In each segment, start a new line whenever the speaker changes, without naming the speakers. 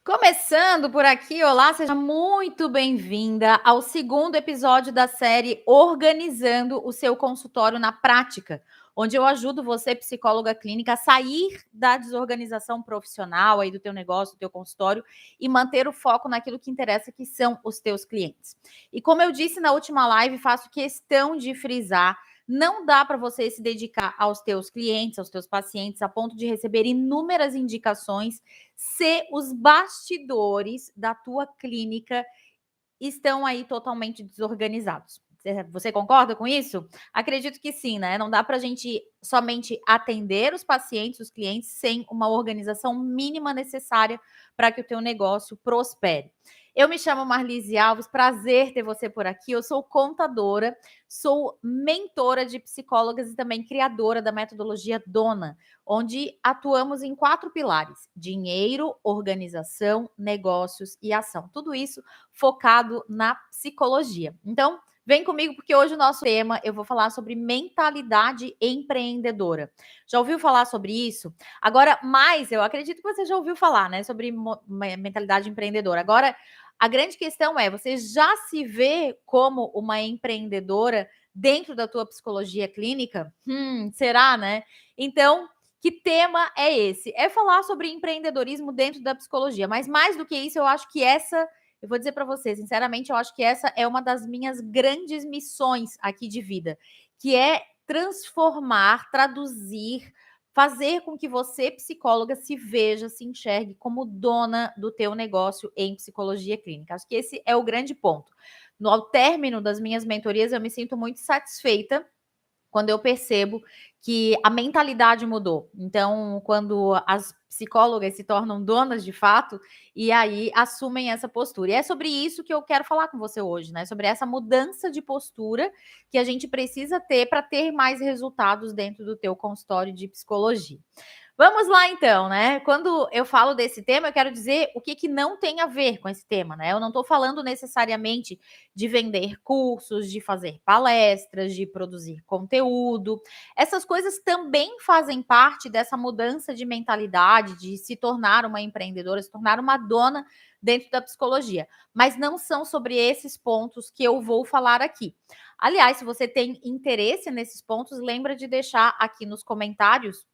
Começando por aqui, olá, seja muito bem-vinda ao segundo episódio da série Organizando o seu consultório na prática, onde eu ajudo você, psicóloga clínica, a sair da desorganização profissional aí do teu negócio, do teu consultório e manter o foco naquilo que interessa, que são os teus clientes. E como eu disse na última live, faço questão de frisar, não dá para você se dedicar aos teus clientes, aos teus pacientes, a ponto de receber inúmeras indicações se os bastidores da tua clínica estão aí totalmente desorganizados. Você concorda com isso? Acredito que sim, né? Não dá para a gente somente atender os pacientes, os clientes, sem uma organização mínima necessária para que o teu negócio prospere. Eu me chamo Marlise Alves, prazer ter você por aqui. Eu sou contadora, sou mentora de psicólogas e também criadora da metodologia Dona, onde atuamos em 4 pilares: dinheiro, organização, negócios e ação. Tudo isso focado na psicologia. Então, vem comigo porque hoje o nosso tema, eu vou falar sobre mentalidade empreendedora. Já ouviu falar sobre isso? Agora, mais, eu acredito que você já ouviu falar, né, sobre mentalidade empreendedora. Agora, a grande questão é, você já se vê como uma empreendedora dentro da tua psicologia clínica? Será, né? Então, que tema é esse? É falar sobre empreendedorismo dentro da psicologia, mas mais do que isso, eu acho que eu vou dizer para você, sinceramente, eu acho que essa é uma das minhas grandes missões aqui de vida, que é transformar, traduzir, fazer com que você, psicóloga, se veja, se enxergue como dona do teu negócio em psicologia clínica. Acho que esse é o grande ponto. No término das minhas mentorias, eu me sinto muito satisfeita quando eu percebo que a mentalidade mudou. Então, quando as psicólogas se tornam donas de fato e aí assumem essa postura. E é sobre isso que eu quero falar com você hoje, né? Sobre essa mudança de postura que a gente precisa ter para ter mais resultados dentro do teu consultório de psicologia. Vamos lá então, né? Quando eu falo desse tema, eu quero dizer o que não tem a ver com esse tema, né? Eu não estou falando necessariamente de vender cursos, de fazer palestras, de produzir conteúdo. Essas coisas também fazem parte dessa mudança de mentalidade, de se tornar uma empreendedora, se tornar uma dona dentro da psicologia. Mas não são sobre esses pontos que eu vou falar aqui. Aliás, se você tem interesse nesses pontos, lembra de deixar aqui nos comentários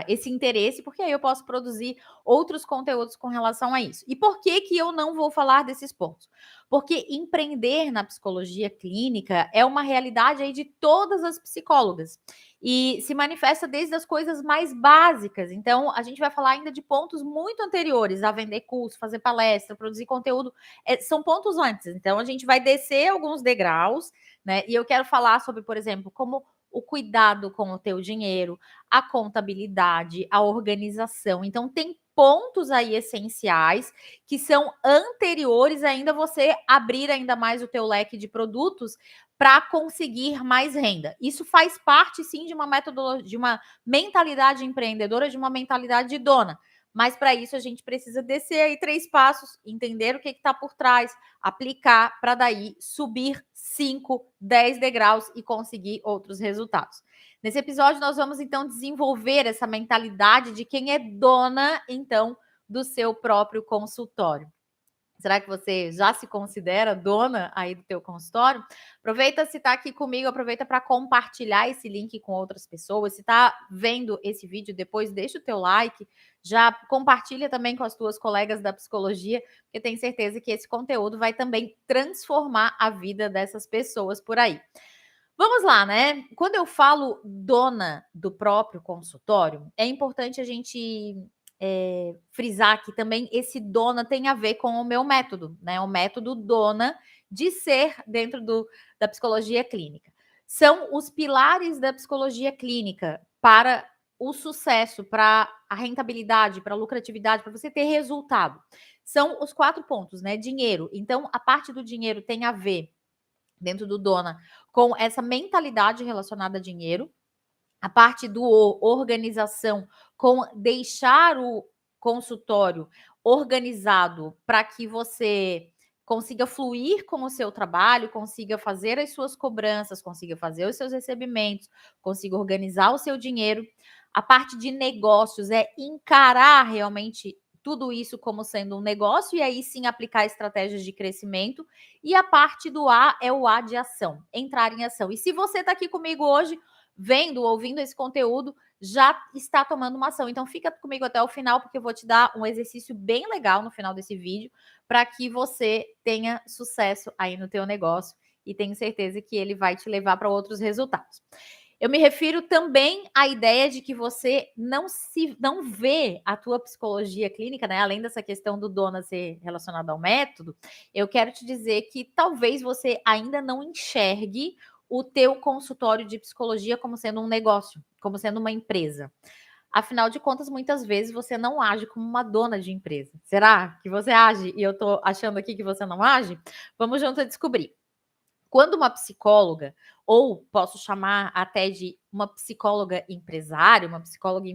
esse interesse, porque aí eu posso produzir outros conteúdos com relação a isso. E por que que eu não vou falar desses pontos? Porque empreender na psicologia clínica é uma realidade aí de todas as psicólogas e se manifesta desde as coisas mais básicas. Então, a gente vai falar ainda de pontos muito anteriores a vender curso, fazer palestra, produzir conteúdo, são pontos antes. Então, a gente vai descer alguns degraus, né? E eu quero falar sobre, por exemplo, como o cuidado com o teu dinheiro, a contabilidade, a organização. Então, tem pontos aí essenciais que são anteriores ainda você abrir ainda mais o teu leque de produtos para conseguir mais renda. Isso faz parte, sim, de uma metodologia, de uma mentalidade empreendedora, de uma mentalidade de dona. Mas para isso a gente precisa descer aí 3 passos, entender o que está por trás, aplicar para daí subir 5, 10 degraus e conseguir outros resultados. Nesse episódio, nós vamos então desenvolver essa mentalidade de quem é dona, então, do seu próprio consultório. Será que você já se considera dona aí do teu consultório? Aproveita se está aqui comigo, aproveita para compartilhar esse link com outras pessoas. Se está vendo esse vídeo depois, deixa o teu like, já compartilha também com as tuas colegas da psicologia, porque tenho certeza que esse conteúdo vai também transformar a vida dessas pessoas por aí. Vamos lá, né? Quando eu falo dona do próprio consultório, é importante a gente frisar que também esse dona tem a ver com o meu método, né? O método dona de ser dentro da psicologia clínica. São os pilares da psicologia clínica para o sucesso, para a rentabilidade, para a lucratividade, para você ter resultado. São os 4 pontos, né? Dinheiro. Então, a parte do dinheiro tem a ver dentro do dona com essa mentalidade relacionada a dinheiro, a parte do organização com deixar o consultório organizado para que você consiga fluir com o seu trabalho, consiga fazer as suas cobranças, consiga fazer os seus recebimentos, consiga organizar o seu dinheiro. A parte de negócios é encarar realmente tudo isso como sendo um negócio e aí sim aplicar estratégias de crescimento. E a parte do A é o A de ação, entrar em ação. E se você está aqui comigo hoje, vendo, ouvindo esse conteúdo, já está tomando uma ação. Então fica comigo até o final, porque eu vou te dar um exercício bem legal no final desse vídeo, para que você tenha sucesso aí no teu negócio e tenho certeza que ele vai te levar para outros resultados. Eu me refiro também à ideia de que você não vê a tua psicologia clínica, né? Além dessa questão do dona ser relacionada ao método, eu quero te dizer que talvez você ainda não enxergue o teu consultório de psicologia como sendo um negócio, como sendo uma empresa. Afinal de contas, muitas vezes você não age como uma dona de empresa. Será que você age e eu tô achando aqui que você não age? Vamos juntos descobrir. Quando uma psicóloga, ou posso chamar até de uma psicóloga empresária, uma psicóloga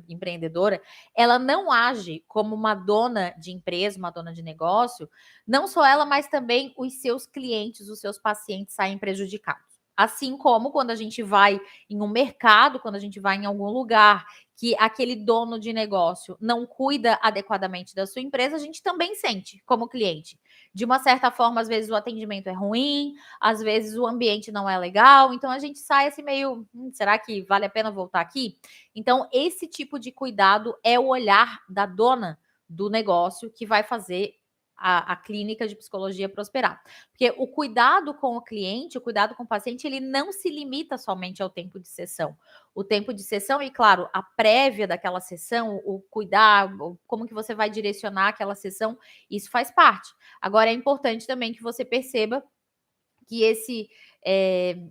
empreendedora, ela não age como uma dona de empresa, uma dona de negócio, não só ela, mas também os seus clientes, os seus pacientes saem prejudicados. Assim como quando a gente vai em um mercado, quando a gente vai em algum lugar que aquele dono de negócio não cuida adequadamente da sua empresa, a gente também sente como cliente. De uma certa forma, às vezes o atendimento é ruim, às vezes o ambiente não é legal, então a gente sai assim meio, será que vale a pena voltar aqui? Então, esse tipo de cuidado é o olhar da dona do negócio que vai fazer a clínica de psicologia prosperar. Porque o cuidado com o cliente, o cuidado com o paciente, ele não se limita somente ao tempo de sessão. O tempo de sessão e, claro, a prévia daquela sessão, o cuidar, como que você vai direcionar aquela sessão, isso faz parte. Agora, é importante também que você perceba que esse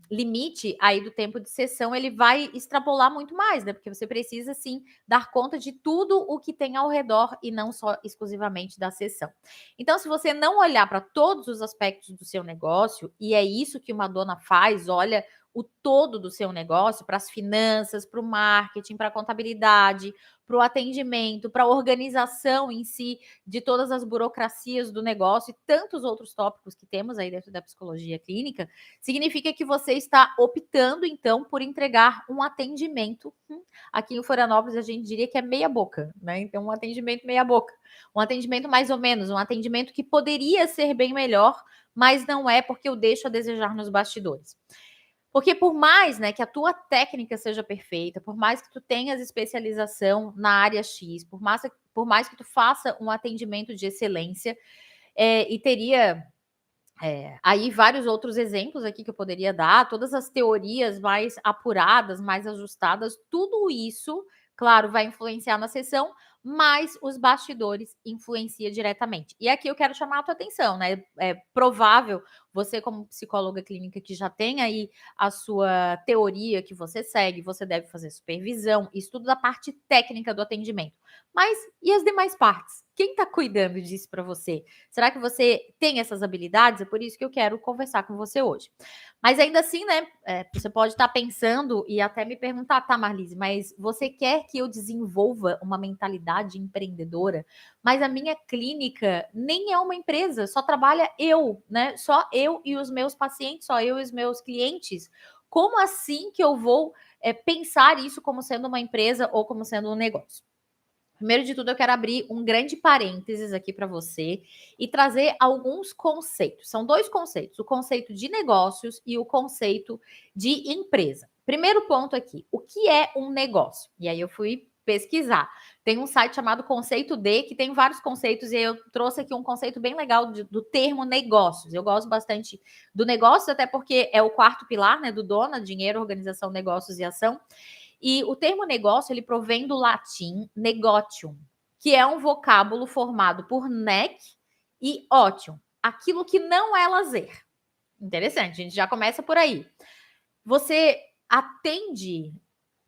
limite aí do tempo de sessão, ele vai extrapolar muito mais, né? Porque você precisa, sim, dar conta de tudo o que tem ao redor e não só exclusivamente da sessão. Então, se você não olhar para todos os aspectos do seu negócio, e é isso que uma dona faz, olha o todo do seu negócio, para as finanças, para o marketing, para a contabilidade, para o atendimento, para a organização em si, de todas as burocracias do negócio e tantos outros tópicos que temos aí dentro da psicologia clínica, significa que você está optando, então, por entregar um atendimento. Aqui em Florianópolis, a gente diria que é meia boca, né? Então, um atendimento meia boca. Um atendimento mais ou menos, um atendimento que poderia ser bem melhor, mas não é porque eu deixo a desejar nos bastidores. Porque por mais, né, que a tua técnica seja perfeita, por mais que tu tenhas especialização na área X, por mais que tu faça um atendimento de excelência, e teria aí vários outros exemplos aqui que eu poderia dar, todas as teorias mais apuradas, mais ajustadas, tudo isso, claro, vai influenciar na sessão, mas os bastidores influencia diretamente. E aqui eu quero chamar a tua atenção, né? É provável você, como psicóloga clínica que já tem aí a sua teoria que você segue, você deve fazer supervisão, estudo da parte técnica do atendimento. Mas e as demais partes? Quem está cuidando disso para você? Será que você tem essas habilidades? É por isso que eu quero conversar com você hoje. Mas ainda assim, né? Você pode estar pensando e até me perguntar, tá, Marlise, mas você quer que eu desenvolva uma mentalidade empreendedora? Mas a minha clínica nem é uma empresa, só trabalha eu, né? Só eu e os meus pacientes, só eu e os meus clientes. Como assim que eu vou pensar isso como sendo uma empresa ou como sendo um negócio? Primeiro de tudo, eu quero abrir um grande parênteses aqui para você e trazer alguns conceitos. São dois conceitos: o conceito de negócios e o conceito de empresa. Primeiro ponto aqui: o que é um negócio? E aí eu fui pesquisar. Tem um site chamado Conceito D, que tem vários conceitos, e eu trouxe aqui um conceito bem legal do termo negócios. Eu gosto bastante do negócio, até porque é o quarto pilar, né, do DONA: dinheiro, organização, negócios e ação. E o termo negócio, ele provém do latim negotium, que é um vocábulo formado por nec e otium, aquilo que não é lazer. Interessante, a gente já começa por aí. Você atende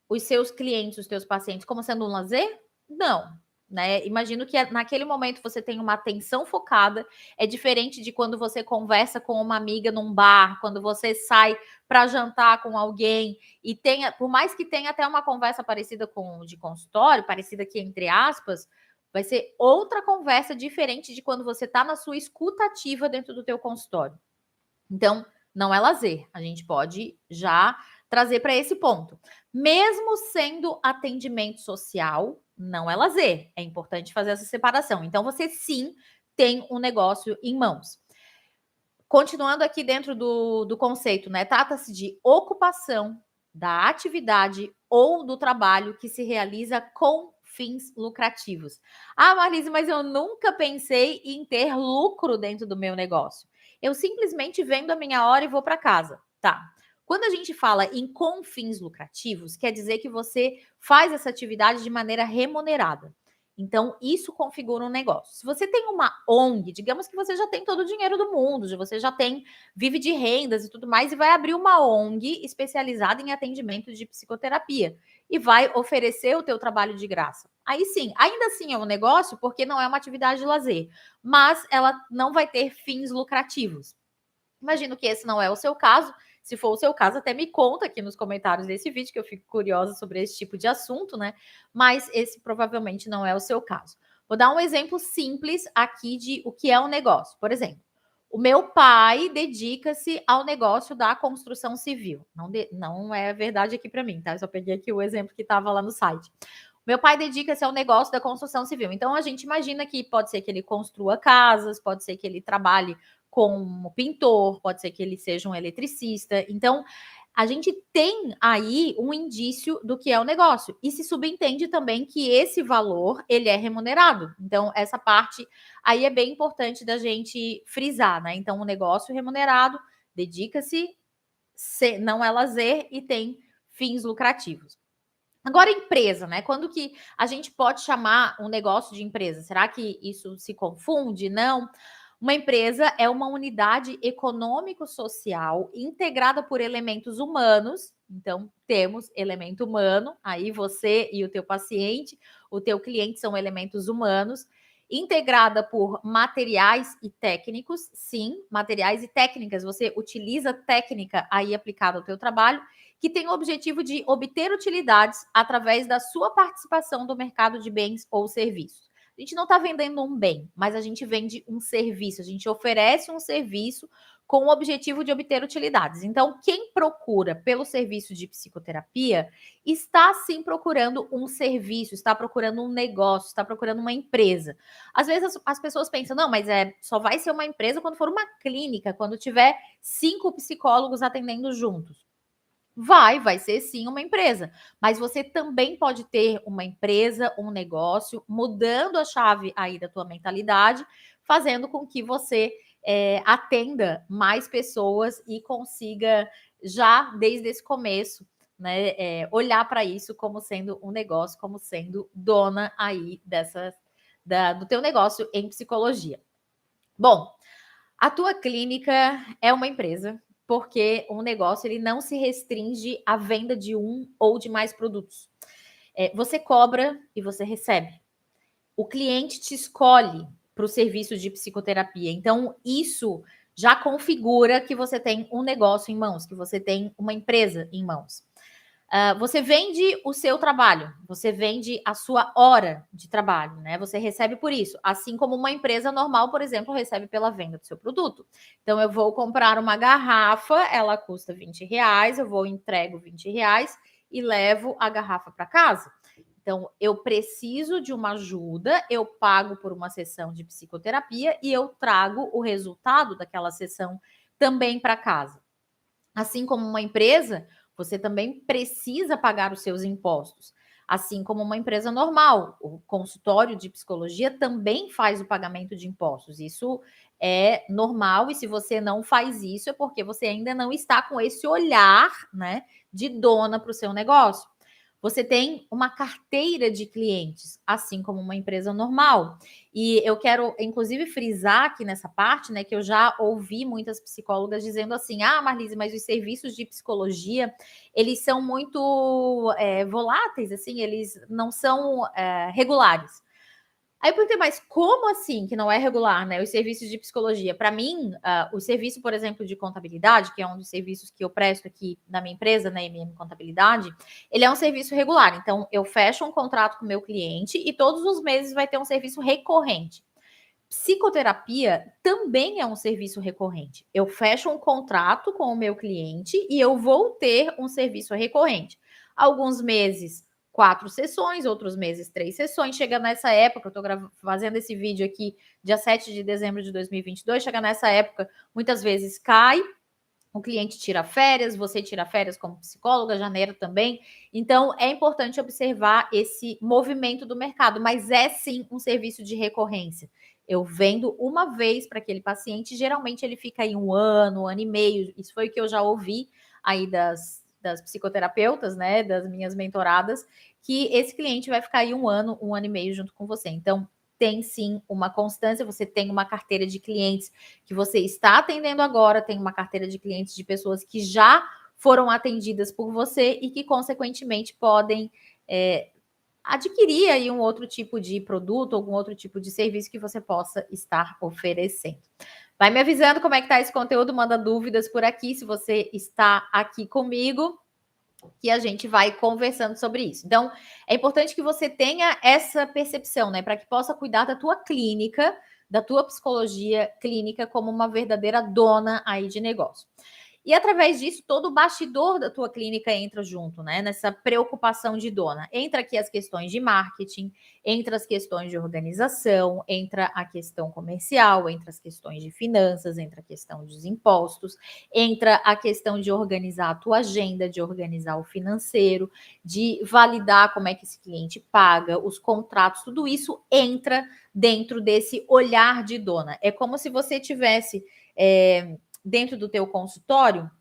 os seus clientes, os seus pacientes, como sendo um lazer? Não. Né? Imagino que naquele momento você tem uma atenção focada, é diferente de quando você conversa com uma amiga num bar, quando você sai para jantar com alguém e tenha, por mais que tenha até uma conversa parecida com de consultório, parecida aqui entre aspas, vai ser outra conversa diferente de quando você está na sua escuta ativa dentro do teu consultório. Então, não é lazer. A gente pode já trazer para esse ponto. Mesmo sendo atendimento social, não é lazer. É importante fazer essa separação. Então, você sim tem um negócio em mãos. Continuando aqui dentro do conceito, né? Trata-se de ocupação da atividade ou do trabalho que se realiza com fins lucrativos. Ah, Marlise, mas eu nunca pensei em ter lucro dentro do meu negócio. Eu simplesmente vendo a minha hora e vou para casa. Tá. Quando a gente fala em com fins lucrativos, quer dizer que você faz essa atividade de maneira remunerada. Então, isso configura um negócio. Se você tem uma ONG, digamos que você já tem todo o dinheiro do mundo, você já tem, vive de rendas e tudo mais, e vai abrir uma ONG especializada em atendimento de psicoterapia e vai oferecer o teu trabalho de graça. Aí sim, ainda assim é um negócio, porque não é uma atividade de lazer, mas ela não vai ter fins lucrativos. Imagino que esse não é o seu caso. Se for o seu caso, até me conta aqui nos comentários desse vídeo, que eu fico curiosa sobre esse tipo de assunto, né? Mas esse provavelmente não é o seu caso. Vou dar um exemplo simples aqui de o que é um negócio. Por exemplo, o meu pai dedica-se ao negócio da construção civil. Não é verdade aqui para mim, tá? Eu só peguei aqui o exemplo que estava lá no site. Meu pai dedica-se ao negócio da construção civil. Então, a gente imagina que pode ser que ele construa casas, pode ser que ele trabalhe como pintor, pode ser que ele seja um eletricista. Então, a gente tem aí um indício do que é o negócio. E se subentende também que esse valor, ele é remunerado. Então, essa parte aí é bem importante da gente frisar, né? Então, o negócio remunerado dedica-se, não é lazer e tem fins lucrativos. Agora, empresa, né? Quando que a gente pode chamar um negócio de empresa? Será que isso se confunde? Não. Uma empresa é uma unidade econômico-social integrada por elementos humanos. Então, temos elemento humano, aí você e o teu paciente, o teu cliente são elementos humanos, integrada por materiais e técnicos, sim, materiais e técnicas. Você utiliza técnica aí aplicada ao teu trabalho, que tem o objetivo de obter utilidades através da sua participação do mercado de bens ou serviços. A gente não está vendendo um bem, mas a gente vende um serviço, a gente oferece um serviço com o objetivo de obter utilidades. Então, quem procura pelo serviço de psicoterapia está sim procurando um serviço, está procurando um negócio, está procurando uma empresa. Às vezes as pessoas pensam, não, mas só vai ser uma empresa quando for uma clínica, quando tiver 5 psicólogos atendendo juntos. Vai ser sim uma empresa, mas você também pode ter uma empresa, um negócio, mudando a chave aí da tua mentalidade, fazendo com que você atenda mais pessoas e consiga já desde esse começo, né, olhar para isso como sendo um negócio, como sendo dona aí do teu negócio em psicologia. Bom, a tua clínica é uma empresa, porque um negócio ele não se restringe à venda de um ou de mais produtos. Você cobra e você recebe. O cliente te escolhe para o serviço de psicoterapia. Então, isso já configura que você tem um negócio em mãos, que você tem uma empresa em mãos. Você vende o seu trabalho, você vende a sua hora de trabalho, né? Você recebe por isso, assim como uma empresa normal, por exemplo, recebe pela venda do seu produto. Então, eu vou comprar uma garrafa, ela custa R$20, eu vou entrego R$20 e levo a garrafa para casa. Então, eu preciso de uma ajuda, eu pago por uma sessão de psicoterapia e eu trago o resultado daquela sessão também para casa. Assim como uma empresa, você também precisa pagar os seus impostos. Assim como uma empresa normal, o consultório de psicologia também faz o pagamento de impostos. Isso é normal, e se você não faz isso, é porque você ainda não está com esse olhar, né, de dona para o seu negócio. Você tem uma carteira de clientes, assim como uma empresa normal. E eu quero, inclusive, frisar aqui nessa parte, né, que eu já ouvi muitas psicólogas dizendo assim: ah, Marlise, mas os serviços de psicologia, eles são muito voláteis, assim, eles não são regulares. Aí eu perguntei, mas como assim que não é regular, né? Os serviços de psicologia. Para mim, o serviço, por exemplo, de contabilidade, que é um dos serviços que eu presto aqui na minha empresa, na MM Contabilidade, ele é um serviço regular. Então, eu fecho um contrato com o meu cliente e todos os meses vai ter um serviço recorrente. Psicoterapia também é um serviço recorrente. Eu fecho um contrato com o meu cliente e eu vou ter um serviço recorrente. Alguns meses 4 sessões, outros meses 3 sessões. Chega nessa época, eu estou fazendo esse vídeo aqui, dia 7 de dezembro de 2022, chega nessa época, muitas vezes cai, o cliente tira férias, você tira férias como psicóloga, janeiro também. Então, é importante observar esse movimento do mercado, mas é sim um serviço de recorrência. Eu vendo uma vez para aquele paciente, geralmente ele fica aí um ano e meio. Isso foi o que eu já ouvi aí das psicoterapeutas, né, das minhas mentoradas, que esse cliente vai ficar aí um ano e meio junto com você. Então, tem sim uma constância, você tem uma carteira de clientes que você está atendendo agora, tem uma carteira de clientes de pessoas que já foram atendidas por você e que, consequentemente, podem adquirir aí um outro tipo de produto, algum outro tipo de serviço que você possa estar oferecendo. Vai me avisando como é que tá esse conteúdo, manda dúvidas por aqui, se você está aqui comigo, que a gente vai conversando sobre isso. Então, é importante que você tenha essa percepção, né, para que possa cuidar da tua clínica, da tua psicologia clínica como uma verdadeira dona aí de negócio. E através disso, todo o bastidor da tua clínica entra junto, né? Nessa preocupação de dona. Entra aqui as questões de marketing, entra as questões de organização, entra a questão comercial, entra as questões de finanças, entra a questão dos impostos, entra a questão de organizar a tua agenda, de organizar o financeiro, de validar como é que esse cliente paga, os contratos, tudo isso entra dentro desse olhar de dona. É como se você tivesse dentro do teu consultório,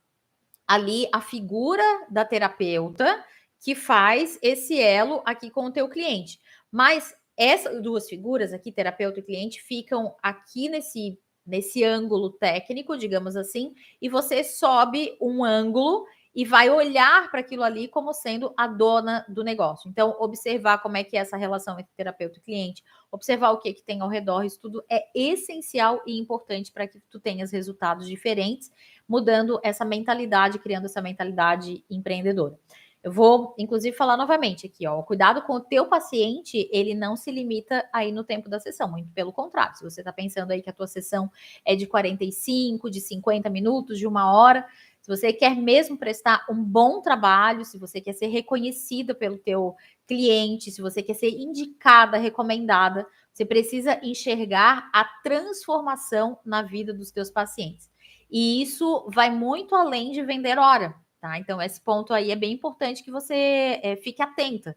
ali a figura da terapeuta que faz esse elo aqui com o teu cliente. Mas essas duas figuras aqui, terapeuta e cliente, ficam aqui nesse ângulo técnico, digamos assim, e você sobe um ângulo e vai olhar para aquilo ali como sendo a dona do negócio. Então, observar como é que é essa relação entre terapeuta e cliente, observar o que tem ao redor, isso tudo é essencial e importante para que tu tenhas resultados diferentes, mudando essa mentalidade, criando essa mentalidade empreendedora. Eu vou, inclusive, falar novamente aqui, ó, cuidado com o teu paciente, ele não se limita aí no tempo da sessão, muito pelo contrário. Se você está pensando aí que a tua sessão é de 45, de 50 minutos, de 1 hora, se você quer mesmo prestar um bom trabalho, se você quer ser reconhecida pelo teu cliente, se você quer ser indicada, recomendada, você precisa enxergar a transformação na vida dos teus pacientes. E isso vai muito além de vender hora, tá? Então, esse ponto aí é bem importante que você fique atenta.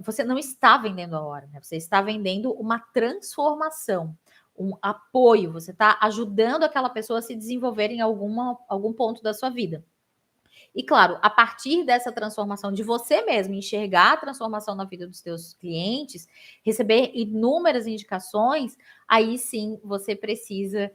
Você não está vendendo a hora, né? Você está vendendo uma transformação, um apoio, você está ajudando aquela pessoa a se desenvolver em algum ponto da sua vida. E claro, a partir dessa transformação de você mesmo, enxergar a transformação na vida dos teus clientes, receber inúmeras indicações, aí sim você precisa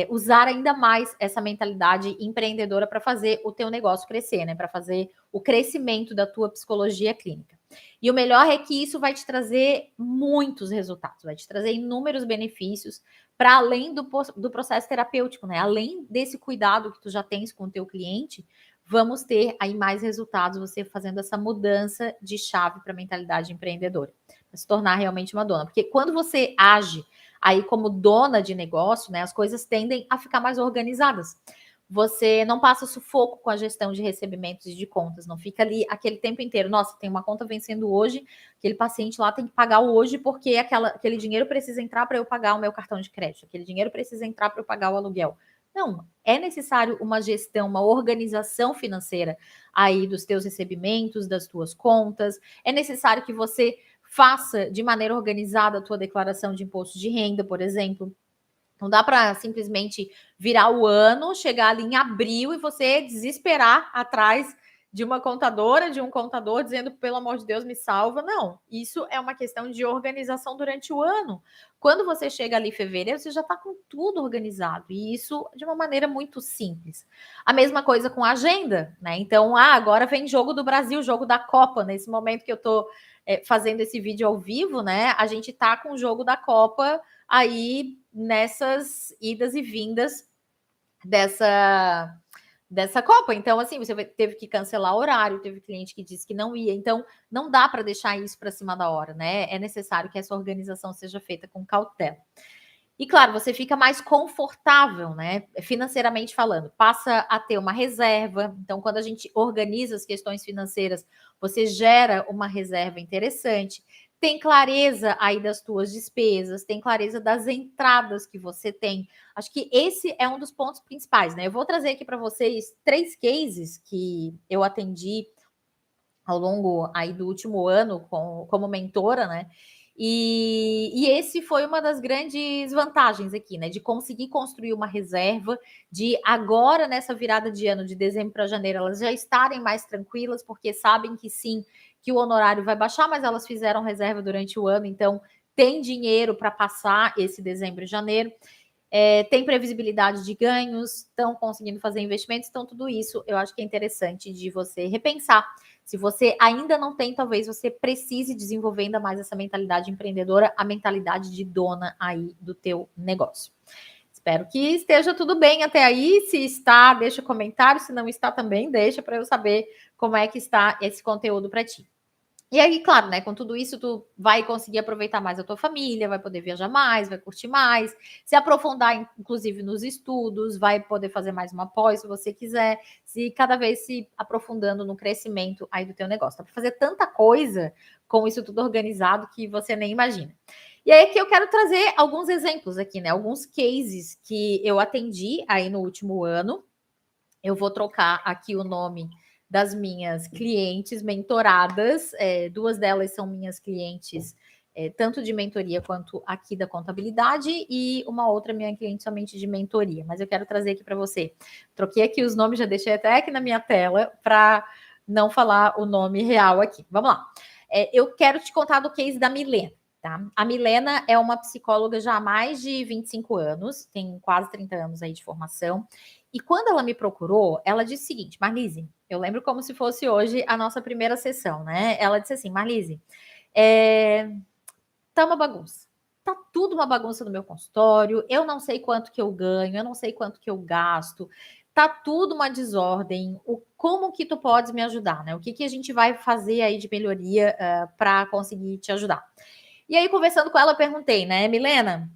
usar ainda mais essa mentalidade empreendedora para fazer o teu negócio crescer, né? Para fazer o crescimento da tua psicologia clínica. E o melhor é que isso vai te trazer muitos resultados, vai te trazer inúmeros benefícios para além do processo terapêutico, né? Além desse cuidado que tu já tens com o teu cliente, vamos ter aí mais resultados você fazendo essa mudança de chave para a mentalidade empreendedora, para se tornar realmente uma dona. Porque quando você age aí como dona de negócio, né, as coisas tendem a ficar mais organizadas. Você não passa sufoco com a gestão de recebimentos e de contas, não fica ali aquele tempo inteiro. Nossa, tem uma conta vencendo hoje, aquele paciente lá tem que pagar hoje porque aquele dinheiro precisa entrar para eu pagar o meu cartão de crédito, aquele dinheiro precisa entrar para eu pagar o aluguel. Não, é necessário uma gestão, uma organização financeira aí dos teus recebimentos, das tuas contas. É necessário que você faça de maneira organizada a tua declaração de imposto de renda, por exemplo. Não dá para simplesmente virar o ano, chegar ali em abril e você desesperar atrás de uma contadora, de um contador, dizendo, pelo amor de Deus, me salva. Não, isso é uma questão de organização durante o ano. Quando você chega ali em fevereiro, você já está com tudo organizado. E isso de uma maneira muito simples. A mesma coisa com a agenda, né? Então, agora vem jogo do Brasil, jogo da Copa. Nesse momento que eu estou fazendo esse vídeo ao vivo, né? A gente está com o jogo da Copa aí nessas idas e vindas dessa Copa. Então, assim, você teve que cancelar horário, teve cliente que disse que não ia. Então, não dá para deixar isso para cima da hora, né? É necessário que essa organização seja feita com cautela. E claro, você fica mais confortável, né? Financeiramente falando, passa a ter uma reserva. Então, quando a gente organiza as questões financeiras, você gera uma reserva interessante, tem clareza aí das tuas despesas, tem clareza das entradas que você tem. Acho que esse é um dos pontos principais, né? Eu vou trazer aqui para vocês 3 cases que eu atendi ao longo aí do último ano como mentora, né? E esse foi uma das grandes vantagens aqui, né? De conseguir construir uma reserva, de agora, nessa virada de ano, de dezembro para janeiro, elas já estarem mais tranquilas, porque sabem que sim, que o honorário vai baixar, mas elas fizeram reserva durante o ano, então tem dinheiro para passar esse dezembro e janeiro. Tem previsibilidade de ganhos, estão conseguindo fazer investimentos, então tudo isso eu acho que é interessante de você repensar. Se você ainda não tem, talvez você precise desenvolver ainda mais essa mentalidade empreendedora, a mentalidade de dona aí do teu negócio. Espero que esteja tudo bem até aí. Se está, deixa comentário. Se não está também, deixa para eu saber como é que está esse conteúdo para ti. E aí, claro, né, com tudo isso, tu vai conseguir aproveitar mais a tua família, vai poder viajar mais, vai curtir mais, se aprofundar, inclusive, nos estudos, vai poder fazer mais uma pós, se você quiser, se cada vez se aprofundando no crescimento aí do teu negócio. Dá para fazer tanta coisa com isso tudo organizado que você nem imagina. E aí que eu quero trazer alguns exemplos aqui, né, alguns cases que eu atendi aí no último ano. Eu vou trocar aqui o nome das minhas clientes mentoradas. 2 delas são minhas clientes, tanto de mentoria quanto aqui da contabilidade, e uma outra minha cliente somente de mentoria. Mas eu quero trazer aqui para você. Troquei aqui os nomes, já deixei até aqui na minha tela para não falar o nome real aqui. Vamos lá. Eu quero te contar do case da Milena. Tá? A Milena é uma psicóloga já há mais de 25 anos, tem quase 30 anos aí de formação. E quando ela me procurou, ela disse o seguinte: Marlise, eu lembro como se fosse hoje a nossa primeira sessão, né? Ela disse assim: Marlise, tá uma bagunça. Tá tudo uma bagunça no meu consultório. Eu não sei quanto que eu ganho, eu não sei quanto que eu gasto. Tá tudo uma desordem. Como que tu podes me ajudar, né? O que a gente vai fazer aí de melhoria para conseguir te ajudar? E aí, conversando com ela, eu perguntei, né, Milena,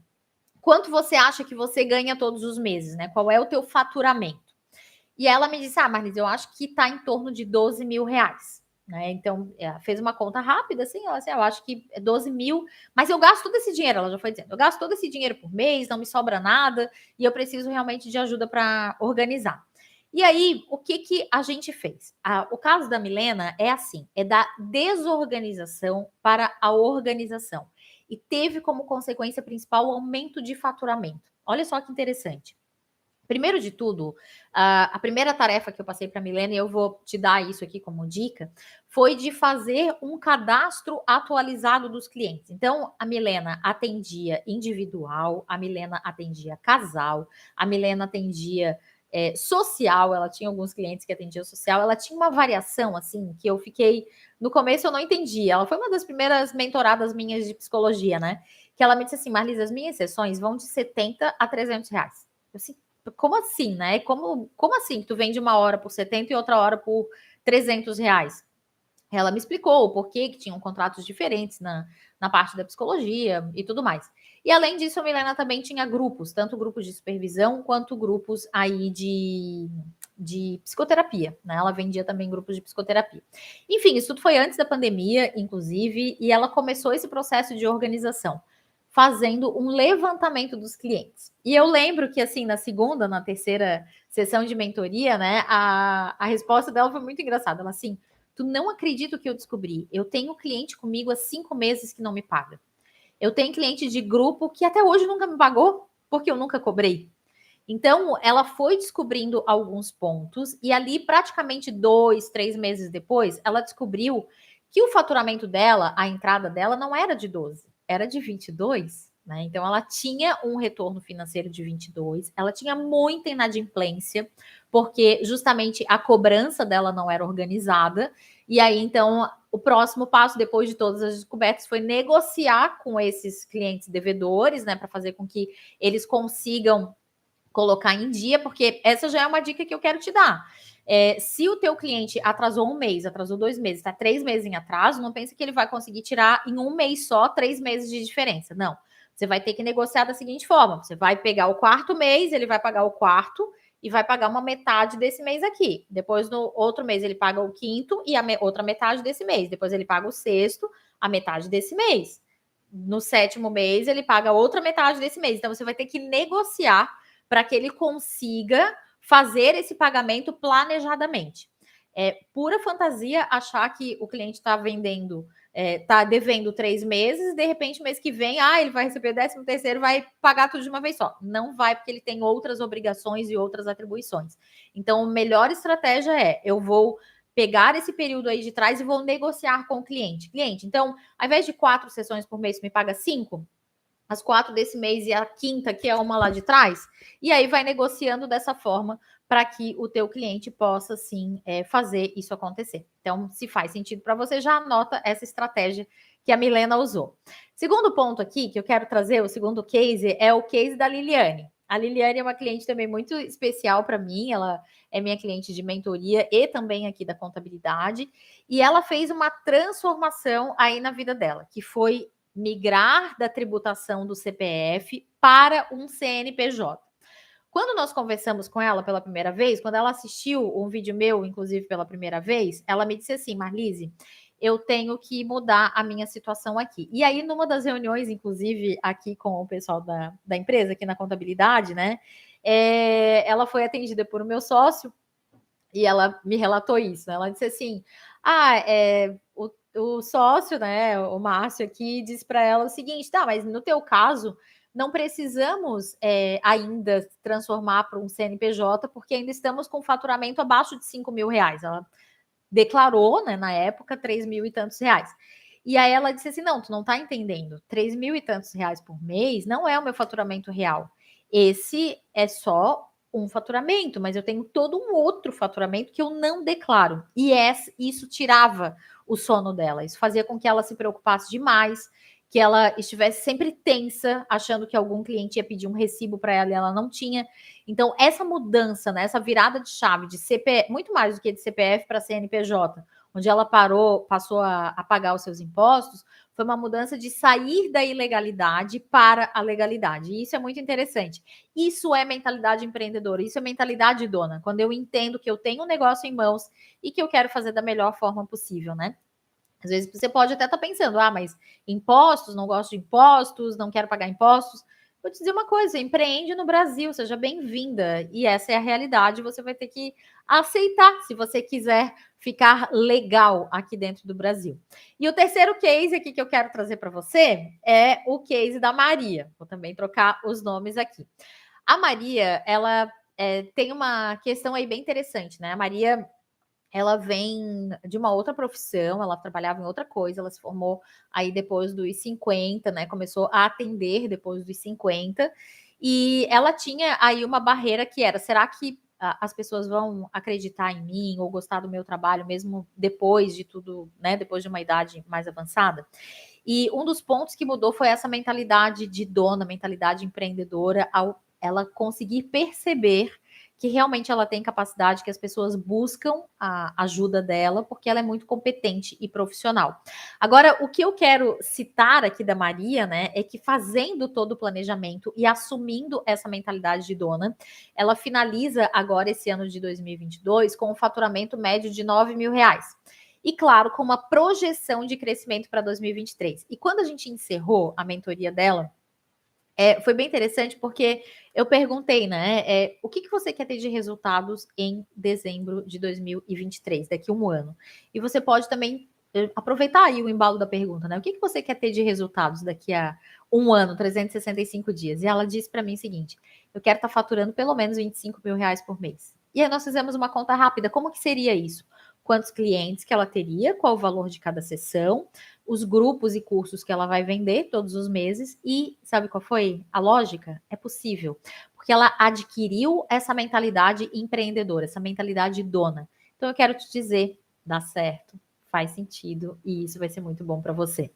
quanto você acha que você ganha todos os meses, né? Qual é o teu faturamento? E ela me disse, Marlise, eu acho que está em torno de 12 mil reais. Né? Então, fez uma conta rápida, assim, ela assim, eu acho que é 12 mil, mas eu gasto todo esse dinheiro, ela já foi dizendo, eu gasto todo esse dinheiro por mês, não me sobra nada, e eu preciso realmente de ajuda para organizar. E aí, o que a gente fez? O caso da Milena é assim, é da desorganização para a organização. E teve como consequência principal o aumento de faturamento. Olha só que interessante. Primeiro de tudo, a primeira tarefa que eu passei para a Milena, e eu vou te dar isso aqui como dica, foi de fazer um cadastro atualizado dos clientes. Então, a Milena atendia individual, a Milena atendia casal, a Milena atendia social, ela tinha alguns clientes que atendiam social, ela tinha uma variação, assim, que eu fiquei... No começo eu não entendi, ela foi uma das primeiras mentoradas minhas de psicologia, né? Que ela me disse assim, Marlise, as minhas sessões vão de 70 a 300 reais. Eu assim, como assim, né? Como assim que tu vende uma hora por 70 e outra hora por 300 reais? Ela me explicou o porquê que tinham contratos diferentes na parte da psicologia e tudo mais. E além disso, a Milena também tinha grupos, tanto grupos de supervisão quanto grupos aí de psicoterapia, né? Ela vendia também grupos de psicoterapia. Enfim, isso tudo foi antes da pandemia, inclusive, e ela começou esse processo de organização fazendo um levantamento dos clientes. E eu lembro que, assim, na segunda, na terceira sessão de mentoria, né, a resposta dela foi muito engraçada. Ela assim, tu não acredita o que eu descobri. Eu tenho cliente comigo há 5 meses que não me paga. Eu tenho cliente de grupo que até hoje nunca me pagou, porque eu nunca cobrei. Então, ela foi descobrindo alguns pontos e ali, praticamente 2, 3 meses depois, ela descobriu que o faturamento dela, a entrada dela, não era de 12, era de 22, né? Então, ela tinha um retorno financeiro de 22, ela tinha muita inadimplência, porque justamente a cobrança dela não era organizada, e aí, então, o próximo passo, depois de todas as descobertas, foi negociar com esses clientes devedores, né, para fazer com que eles consigam colocar em dia, porque essa já é uma dica que eu quero te dar. Se o teu cliente atrasou 1 mês, atrasou 2 meses, está 3 meses em atraso, não pense que ele vai conseguir tirar em 1 mês só 3 meses de diferença. Não. Você vai ter que negociar da seguinte forma: você vai pegar o 4º mês, ele vai pagar o 4º, e vai pagar uma metade desse mês aqui. Depois, no outro mês, ele paga o quinto e a outra metade desse mês. Depois, ele paga o sexto, a metade desse mês. No sétimo mês, ele paga outra metade desse mês. Então, você vai ter que negociar para que ele consiga fazer esse pagamento planejadamente. É pura fantasia achar que o cliente está vendendo, está devendo 3 meses, de repente, mês que vem, ele vai receber o 13º, vai pagar tudo de uma vez só. Não vai, porque ele tem outras obrigações e outras atribuições. Então, a melhor estratégia é, eu vou pegar esse período aí de trás e vou negociar com o cliente. Cliente, então, ao invés de 4 sessões por mês, me paga 5, as 4 desse mês e a quinta, que é uma lá de trás, e aí vai negociando dessa forma para que o teu cliente possa, sim, fazer isso acontecer. Então, se faz sentido para você, já anota essa estratégia que a Milena usou. Segundo ponto aqui, que eu quero trazer, o segundo case, é o case da Liliane. A Liliane é uma cliente também muito especial para mim, ela é minha cliente de mentoria e também aqui da contabilidade, e ela fez uma transformação aí na vida dela, que foi migrar da tributação do CPF para um CNPJ. Quando nós conversamos com ela pela primeira vez, quando ela assistiu um vídeo meu, inclusive pela primeira vez, ela me disse assim, Marlise, eu tenho que mudar a minha situação aqui. E aí, numa das reuniões, inclusive, aqui com o pessoal da empresa, aqui na contabilidade, né? Ela foi atendida por o meu sócio e ela me relatou isso, né? Ela disse assim: o sócio, né, o Márcio aqui, disse para ela o seguinte: tá, mas no teu caso, não precisamos ainda transformar para um CNPJ, porque ainda estamos com faturamento abaixo de 5 mil reais. Ela declarou, né, na época, 3 mil e tantos reais. E aí ela disse assim: não, tu não tá entendendo. 3 mil e tantos reais por mês não é o meu faturamento real. Esse é só um faturamento, mas eu tenho todo um outro faturamento que eu não declaro. E isso tirava o sono dela. Isso fazia com que ela se preocupasse demais, que ela estivesse sempre tensa, achando que algum cliente ia pedir um recibo para ela e ela não tinha. Então, essa mudança, né, essa virada de chave de CPF, muito mais do que de CPF para CNPJ, onde ela passou a pagar os seus impostos, foi uma mudança de sair da ilegalidade para a legalidade. E isso é muito interessante. Isso é mentalidade empreendedora, isso é mentalidade dona, quando eu entendo que eu tenho um negócio em mãos e que eu quero fazer da melhor forma possível, né? Às vezes você pode até estar pensando, mas impostos, não gosto de impostos, não quero pagar impostos. Vou te dizer uma coisa, empreende no Brasil, seja bem-vinda. E essa é a realidade, você vai ter que aceitar se você quiser ficar legal aqui dentro do Brasil. E o terceiro case aqui que eu quero trazer para você é o case da Maria. Vou também trocar os nomes aqui. A Maria, ela tem uma questão aí bem interessante, né? A Maria, ela vem de uma outra profissão, ela trabalhava em outra coisa, ela se formou aí depois dos 50, né? Começou a atender depois dos 50, e ela tinha aí uma barreira que era: será que as pessoas vão acreditar em mim ou gostar do meu trabalho mesmo depois de tudo, né? Depois de uma idade mais avançada? E um dos pontos que mudou foi essa mentalidade de dona, mentalidade empreendedora, ao ela conseguir perceber que realmente ela tem capacidade, que as pessoas buscam a ajuda dela, porque ela é muito competente e profissional. Agora, o que eu quero citar aqui da Maria, né, é que fazendo todo o planejamento e assumindo essa mentalidade de dona, ela finaliza agora esse ano de 2022 com um faturamento médio de 9 mil reais. E, claro, com uma projeção de crescimento para 2023. E quando a gente encerrou a mentoria dela, foi bem interessante porque eu perguntei, né? O que você quer ter de resultados em dezembro de 2023, daqui a um ano? E você pode também aproveitar aí o embalo da pergunta, né? O que você quer ter de resultados daqui a um ano, 365 dias? E ela disse para mim o seguinte: eu quero estar faturando pelo menos 25 mil reais por mês. E aí nós fizemos uma conta rápida. Como que seria isso? Quantos clientes que ela teria, qual o valor de cada sessão, os grupos e cursos que ela vai vender todos os meses. E sabe qual foi a lógica? É possível, porque ela adquiriu essa mentalidade empreendedora, essa mentalidade dona. Então eu quero te dizer, dá certo, faz sentido e isso vai ser muito bom para você.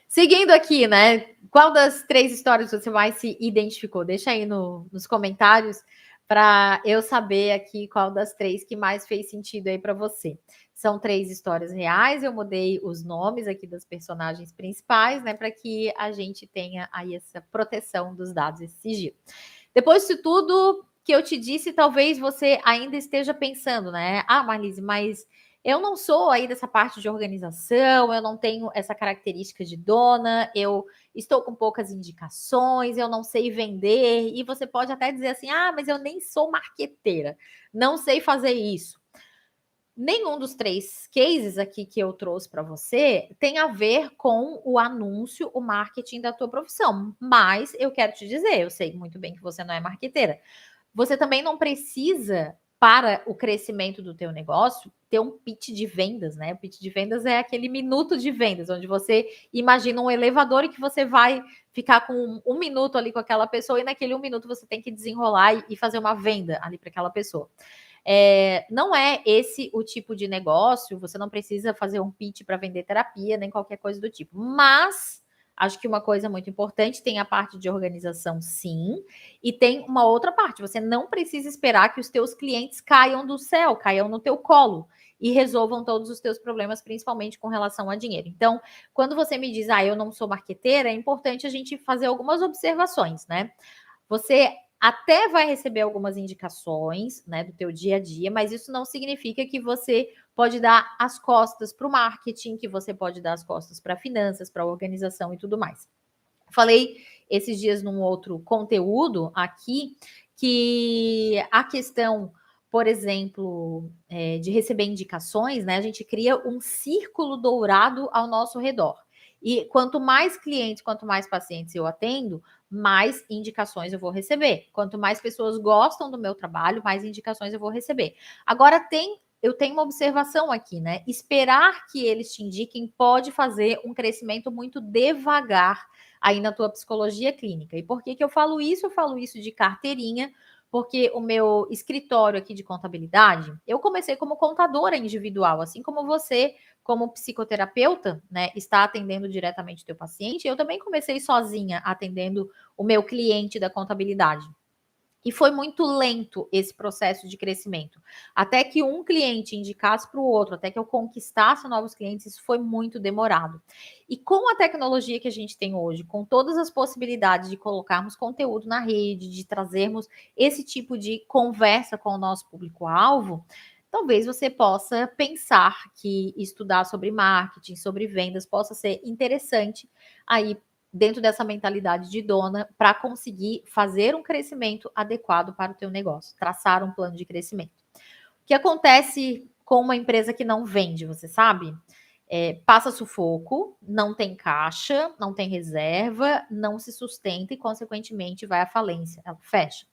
Seguindo aqui, né? Qual das 3 histórias você mais se identificou? Deixa aí nos comentários para eu saber aqui qual das 3 que mais fez sentido aí para você. São 3 histórias reais, eu mudei os nomes aqui das personagens principais, né, para que a gente tenha aí essa proteção dos dados, esse sigilo. Depois disso tudo, o que eu te disse, talvez você ainda esteja pensando, né? Ah, Marlise, mas eu não sou aí dessa parte de organização, eu não tenho essa característica de dona, eu estou com poucas indicações, eu não sei vender, e você pode até dizer assim: ah, mas eu nem sou marqueteira, não sei fazer isso. Nenhum dos 3 cases aqui que eu trouxe para você tem a ver com o anúncio, o marketing da tua profissão, mas eu quero te dizer, eu sei muito bem que você não é marqueteira. Você também não precisa, para o crescimento do teu negócio, ter um pitch de vendas, né? O pitch de vendas é aquele minuto de vendas, onde você imagina um elevador e que você vai ficar com 1 minuto ali com aquela pessoa e naquele 1 minuto você tem que desenrolar e fazer uma venda ali para aquela pessoa. Não é esse o tipo de negócio, você não precisa fazer um pitch para vender terapia, nem qualquer coisa do tipo. Mas acho que uma coisa muito importante, tem a parte de organização, sim, e tem uma outra parte. Você não precisa esperar que os teus clientes caiam do céu, caiam no teu colo e resolvam todos os teus problemas, principalmente com relação a dinheiro. Então, quando você me diz, eu não sou marqueteira, é importante a gente fazer algumas observações, né? Você até vai receber algumas indicações, né, do teu dia a dia, mas isso não significa que você pode dar as costas para o marketing, que você pode dar as costas para finanças, para organização e tudo mais. Falei esses dias num outro conteúdo aqui que a questão, por exemplo, de receber indicações, né? A gente cria um círculo dourado ao nosso redor. E quanto mais clientes, quanto mais pacientes eu atendo, mais indicações eu vou receber. Quanto mais pessoas gostam do meu trabalho, mais indicações eu vou receber. Agora eu tenho uma observação aqui, né? Esperar que eles te indiquem pode fazer um crescimento muito devagar aí na tua psicologia clínica. E por que eu falo isso? Eu falo isso de carteirinha, porque o meu escritório aqui de contabilidade, eu comecei como contadora individual, assim como você, como psicoterapeuta, né, está atendendo diretamente o teu paciente, eu também comecei sozinha atendendo o meu cliente da contabilidade. E foi muito lento esse processo de crescimento. Até que um cliente indicasse para o outro, até que eu conquistasse novos clientes, isso foi muito demorado. E com a tecnologia que a gente tem hoje, com todas as possibilidades de colocarmos conteúdo na rede, de trazermos esse tipo de conversa com o nosso público-alvo, talvez você possa pensar que estudar sobre marketing, sobre vendas, possa ser interessante aí dentro dessa mentalidade de dona para conseguir fazer um crescimento adequado para o teu negócio, traçar um plano de crescimento. O que acontece com uma empresa que não vende, você sabe? Passa sufoco, não tem caixa, não tem reserva, não se sustenta e, consequentemente, vai à falência, ela fecha.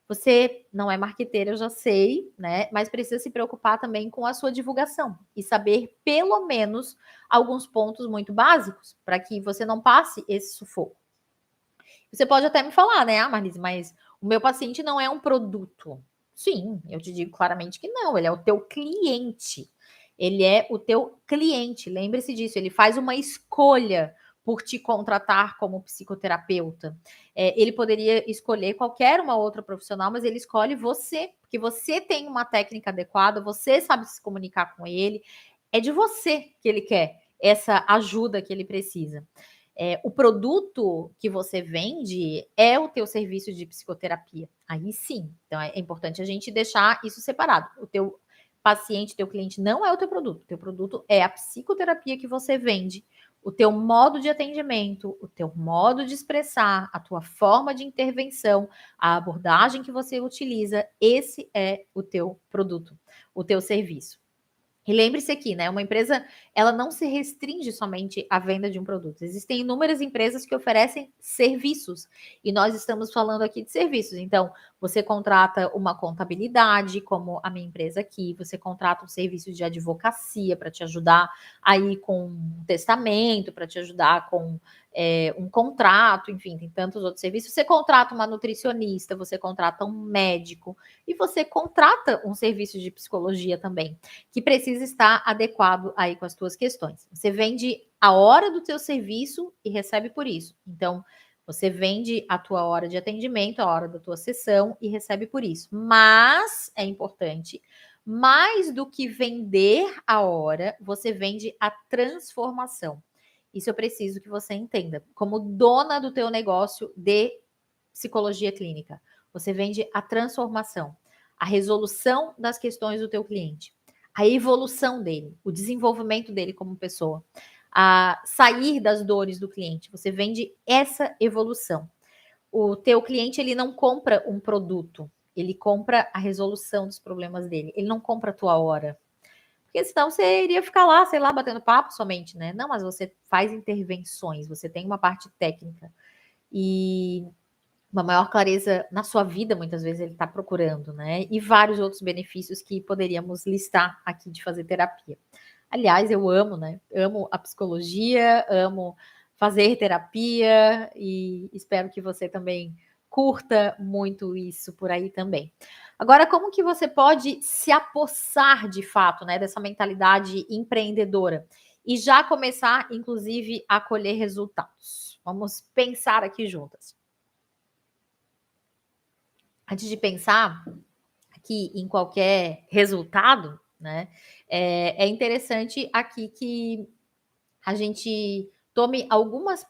Você não é marqueteira, eu já sei, né? Mas precisa se preocupar também com a sua divulgação e saber, pelo menos, alguns pontos muito básicos para que você não passe esse sufoco. Você pode até me falar, né? Marlise, mas o meu paciente não é um produto. Sim, eu te digo claramente que não, ele é o teu cliente. Ele é o teu cliente, lembre-se disso, ele faz uma escolha por te contratar como psicoterapeuta. Ele poderia escolher qualquer uma outra profissional, mas ele escolhe você, porque você tem uma técnica adequada, você sabe se comunicar com ele, é de você que ele quer essa ajuda que ele precisa. O produto que você vende é o teu serviço de psicoterapia. Aí sim. Então é importante a gente deixar isso separado. O teu paciente, teu cliente não é o teu produto. O teu produto é a psicoterapia que você vende, o teu modo de atendimento, o teu modo de expressar, a tua forma de intervenção, a abordagem que você utiliza, esse é o teu produto, o teu serviço. E lembre-se aqui, né? Uma empresa, ela não se restringe somente à venda de um produto. Existem inúmeras empresas que oferecem serviços. E nós estamos falando aqui de serviços. Então, você contrata uma contabilidade, como a minha empresa aqui, você contrata um serviço de advocacia para te ajudar aí com um testamento, para te ajudar com um contrato, enfim, tem tantos outros serviços. Você contrata uma nutricionista, você contrata um médico e você contrata um serviço de psicologia também, que precisa estar adequado aí com as tuas questões. Você vende a hora do teu serviço e recebe por isso. Então, você vende a tua hora de atendimento, a hora da tua sessão e recebe por isso. Mas é importante, mais do que vender a hora, você vende a transformação. Isso eu preciso que você entenda. Como dona do teu negócio de psicologia clínica, Você vende a transformação, a resolução das questões do teu cliente, a evolução dele, o desenvolvimento dele como pessoa, a sair das dores do cliente. Você vende essa evolução. O teu cliente, ele não compra um produto, ele compra a resolução dos problemas dele. Ele não compra a tua hora. Porque senão você iria ficar lá, sei lá, batendo papo somente, né? Não, mas você faz intervenções, você tem uma parte técnica. E uma maior clareza na sua vida, muitas vezes ele está procurando, né? E vários outros benefícios que poderíamos listar aqui de fazer terapia. Aliás, eu amo, né? Amo a psicologia, amo fazer terapia e espero que você também curta muito isso por aí também. Agora, como que você pode se apossar de fato, né, dessa mentalidade empreendedora e já começar, inclusive, a colher resultados? Vamos pensar aqui juntas. Antes de pensar aqui em qualquer resultado, né, é interessante aqui que a gente tome algumas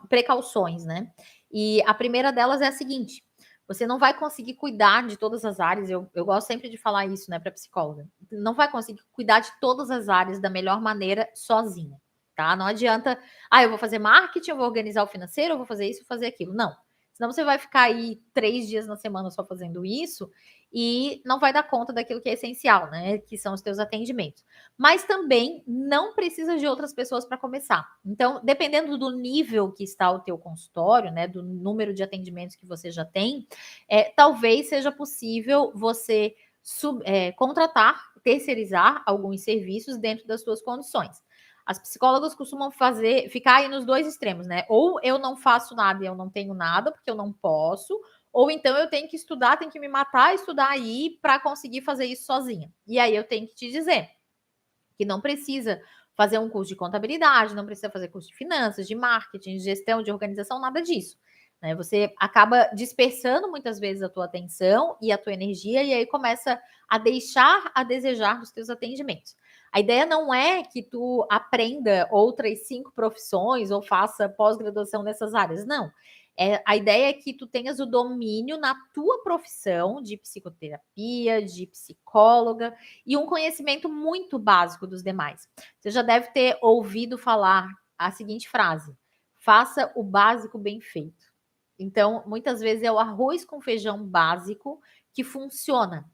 precauções, né? E a primeira delas é a seguinte: você não vai conseguir cuidar de todas as áreas. Eu gosto sempre de falar isso, né, para psicóloga. Não vai conseguir cuidar de todas as áreas da melhor maneira sozinha, tá? Não adianta, eu vou fazer marketing, eu vou organizar o financeiro, eu vou fazer isso, vou fazer aquilo. Não. Senão você vai ficar aí 3 dias na semana só fazendo isso e não vai dar conta daquilo que é essencial, né? Que são os teus atendimentos. Mas também não precisa de outras pessoas para começar. Então, dependendo do nível que está o teu consultório, né, do número de atendimentos que você já tem, talvez seja possível você contratar, terceirizar alguns serviços dentro das suas condições. As psicólogas costumam ficar aí nos dois extremos, né? Ou eu não faço nada e eu não tenho nada, porque eu não posso, ou então eu tenho que estudar, tenho que me matar, estudar aí para conseguir fazer isso sozinha. E aí eu tenho que te dizer que não precisa fazer um curso de contabilidade, não precisa fazer curso de finanças, de marketing, de gestão, de organização, nada disso. Né? Você acaba dispersando muitas vezes a tua atenção e a tua energia e aí começa a deixar a desejar dos teus atendimentos. A ideia não é que tu aprenda outras 5 profissões ou faça pós-graduação nessas áreas, não. A ideia é que tu tenhas o domínio na tua profissão de psicoterapia, de psicóloga e um conhecimento muito básico dos demais. Você já deve ter ouvido falar a seguinte frase: faça o básico bem feito. Então, muitas vezes é o arroz com feijão básico que funciona.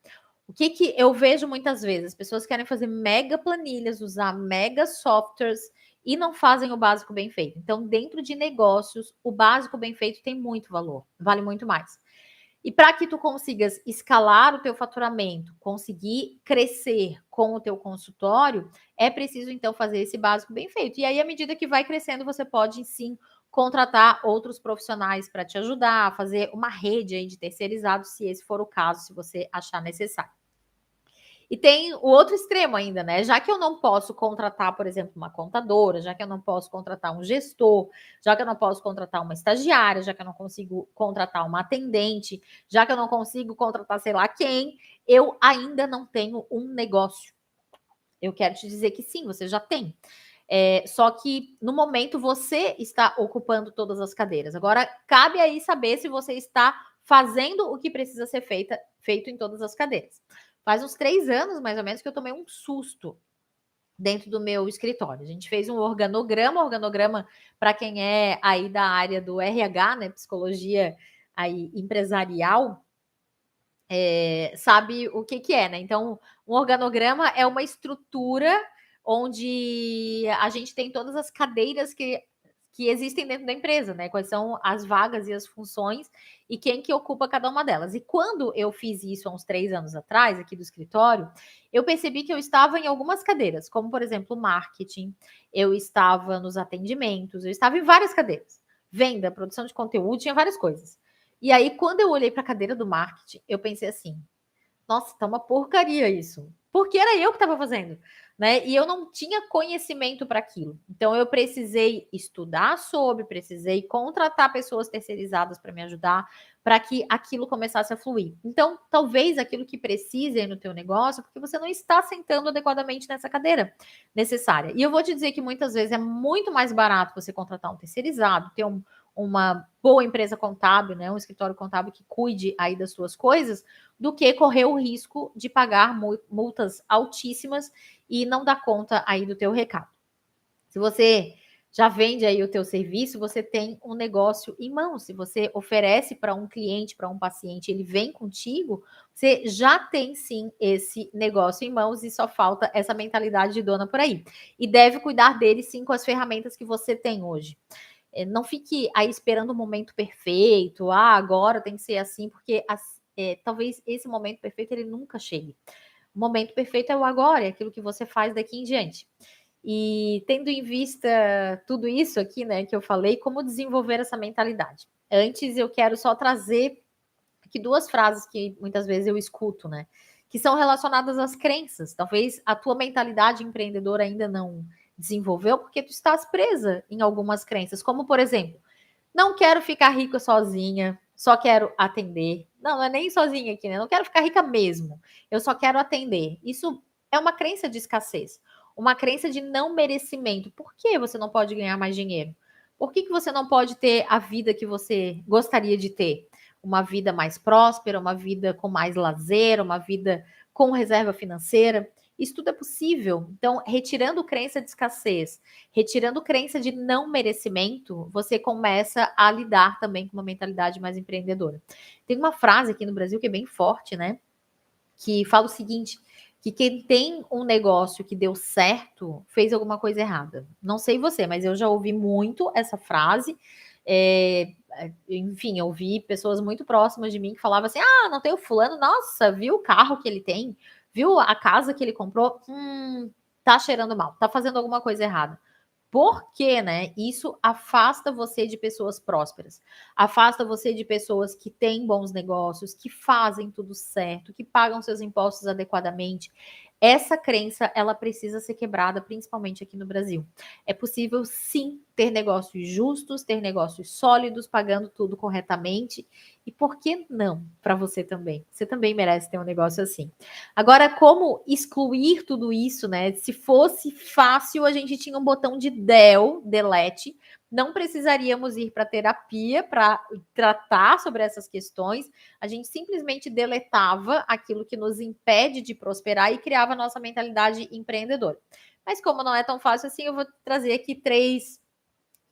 O que eu vejo muitas vezes? As pessoas querem fazer mega planilhas, usar mega softwares e não fazem o básico bem feito. Então, dentro de negócios, o básico bem feito tem muito valor, vale muito mais. E para que tu consigas escalar o teu faturamento, conseguir crescer com o teu consultório, é preciso então fazer esse básico bem feito. E aí, à medida que vai crescendo, você pode sim contratar outros profissionais para te ajudar, fazer uma rede aí de terceirizados, se esse for o caso, se você achar necessário. E tem o outro extremo ainda, né? Já que eu não posso contratar, por exemplo, uma contadora, já que eu não posso contratar um gestor, já que eu não posso contratar uma estagiária, já que eu não consigo contratar uma atendente, já que eu não consigo contratar sei lá quem, eu ainda não tenho um negócio. Eu quero te dizer que sim, você já tem. Só que no momento você está ocupando todas as cadeiras. Agora, cabe aí saber se você está fazendo o que precisa ser feito em todas as cadeiras. Faz uns 3 anos, mais ou menos, que eu tomei um susto dentro do meu escritório. A gente fez um organograma para quem é aí da área do RH, né, psicologia aí empresarial, sabe o que é, né? Então, um organograma é uma estrutura onde a gente tem todas as cadeiras que existem dentro da empresa, né? Quais são as vagas e as funções e quem que ocupa cada uma delas. E quando eu fiz isso há uns 3 anos atrás, aqui do escritório, eu percebi que eu estava em algumas cadeiras, como, por exemplo, marketing, eu estava nos atendimentos, eu estava em várias cadeiras. Venda, produção de conteúdo, tinha várias coisas. E aí, quando eu olhei para a cadeira do marketing, eu pensei assim: nossa, tá uma porcaria isso. Porque era eu que estava fazendo, né? E eu não tinha conhecimento para aquilo. Então eu precisei estudar sobre, precisei contratar pessoas terceirizadas para me ajudar, para que aquilo começasse a fluir. Então, talvez aquilo que precise aí no teu negócio, porque você não está sentando adequadamente nessa cadeira necessária. E eu vou te dizer que muitas vezes é muito mais barato você contratar um terceirizado, ter uma boa empresa contábil, né, um escritório contábil que cuide aí das suas coisas, do que correr o risco de pagar multas altíssimas e não dar conta aí do teu recado. Se você já vende aí o teu serviço, você tem um negócio em mãos. Se você oferece para um cliente, para um paciente, ele vem contigo, você já tem sim esse negócio em mãos e só falta essa mentalidade de dona por aí. E deve cuidar dele sim com as ferramentas que você tem hoje. Não fique aí esperando o momento perfeito, agora tem que ser assim, porque talvez esse momento perfeito ele nunca chegue. O momento perfeito é o agora, é aquilo que você faz daqui em diante. E tendo em vista tudo isso aqui, né, que eu falei, como desenvolver essa mentalidade? Antes, eu quero só trazer aqui 2 frases que muitas vezes eu escuto, né, que são relacionadas às crenças. Talvez a tua mentalidade empreendedora ainda não desenvolveu, porque tu estás presa em algumas crenças, como por exemplo, não quero ficar rica sozinha, só quero atender. Não é nem sozinha aqui, né? Não quero ficar rica mesmo. Eu só quero atender. Isso é uma crença de escassez, uma crença de não merecimento. Por que você não pode ganhar mais dinheiro? Por que você não pode ter a vida que você gostaria de ter? Uma vida mais próspera, uma vida com mais lazer, uma vida com reserva financeira. Isso tudo é possível. Então, retirando crença de escassez, retirando crença de não merecimento, você começa a lidar também com uma mentalidade mais empreendedora. Tem uma frase aqui no Brasil que é bem forte, né? Que fala o seguinte: que quem tem um negócio que deu certo fez alguma coisa errada. Não sei você, mas eu já ouvi muito essa frase. Enfim, eu ouvi pessoas muito próximas de mim que falavam assim: ah, não tem o fulano, nossa, viu o carro que ele tem? Viu a casa que ele comprou? Tá cheirando mal, tá fazendo alguma coisa errada. Por quê, né? Isso afasta você de pessoas prósperas, afasta você de pessoas que têm bons negócios, que fazem tudo certo, que pagam seus impostos adequadamente. Essa crença, ela precisa ser quebrada, principalmente aqui no Brasil. É possível, sim, ter negócios justos, ter negócios sólidos, pagando tudo corretamente. E por que não para você também? Você também merece ter um negócio assim. Agora, como excluir tudo isso, né? Se fosse fácil, a gente tinha um botão de delete, não precisaríamos ir para terapia para tratar sobre essas questões, a gente simplesmente deletava aquilo que nos impede de prosperar e criava a nossa mentalidade empreendedora. Mas como não é tão fácil assim, eu vou trazer aqui 3